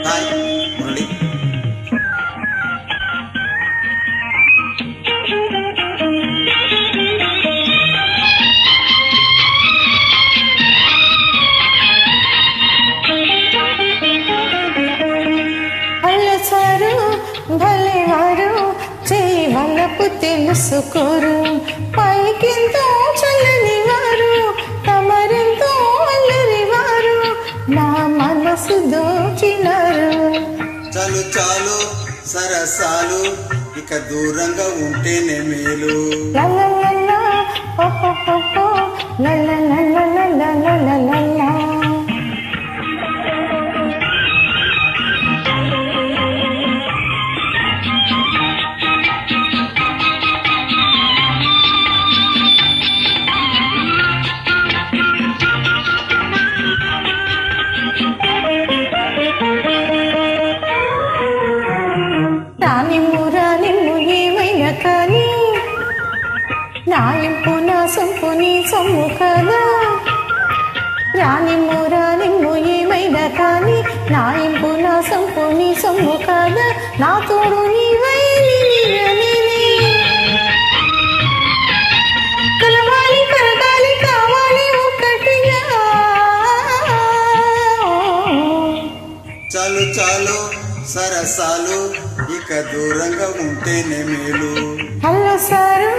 Hi Murali. అల్లసారు భలేవారు చేయి వల్లపు తెలుసుకోరు, పైకింతో చల్లని వారు తమరెంతో అల్లరివారు నా మనసు దోచినారు. చాలు చాలు సరసాలు, ఇక దూరంగా ఉంటేనే మేలు. లల్లలల్లా ఓహోహోహో లల్లలల్లలల్లలల్లలా. నిమ్ము ఏమైనా కానీ నా ఇంపు నా సొంపు నీ సొమ్ము కదా. రానిమ్ము ఏమైనా కానీ నా ఇంపు నా సొంపు నీ సొమ్ము కదా. నా తోడు నీవై కలవాలి కరగాలి కావాలి ఒక్కటిగా. చాలు చాలు సరసాలు, ఇక దూరంగా ఉంటేనే మేలు. అల్లసారు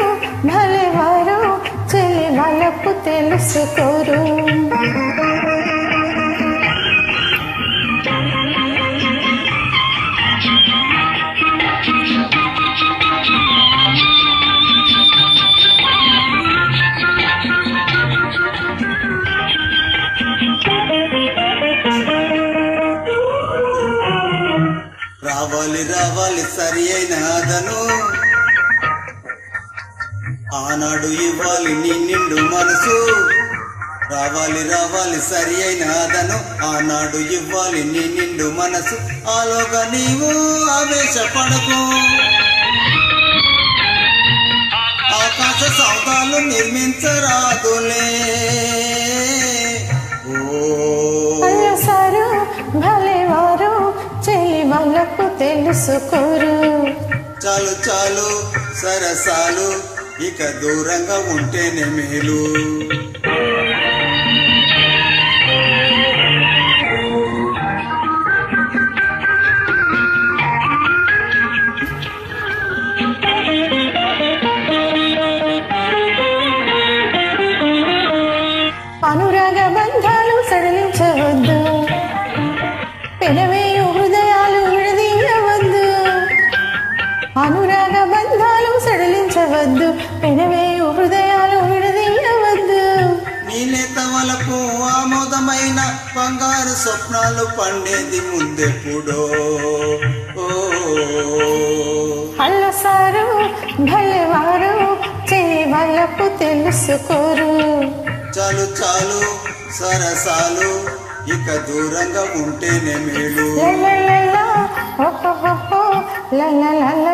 భలేవారు చెలి వాళ్ళకు తెలుసుకోరు. రావాలి రావాలి సరి అయిన అదను, ఆనాడు ఇవ్వాలి నీ నిండు మనసు. రావాలి రావాలి సరి అయిన అదను, ఆనాడు ఇవ్వాలి నీ నిండు మనసు. ఆలోగా నీవు ఆవేశపడకు, ఆకాశ సౌదాలు నిర్మించరాదులే. అల్లసారు భలేవారు చెలి వాళ్ళకు తెలుసుకోరు. చాలు చాలు సరసాలు, ఇక దూరంగా ఉంటేనే మేలు. అనురాగ బంధాలు సడలించవద్దు, పెనవేయు హృదయాలు విడదీయవద్దు. అనురాగ బంధాలు సడలించవద్దు, పెనవేయు హృదయాలు విడదీయవద్దు. నీ నేత వలకు ఆమోదమైన బంగారు స్వప్నాలు పండేది ముందెప్పుడో. అల్లసారు భలేవారు చేయి వాళ్ళకు తెలుసుకోరు. చాలు చాలు సరసాలు, ఇక దూరంగా ఉంటేనే మేలు. లల్లలల్లా ఓహోహోహో లల్లలల్లా.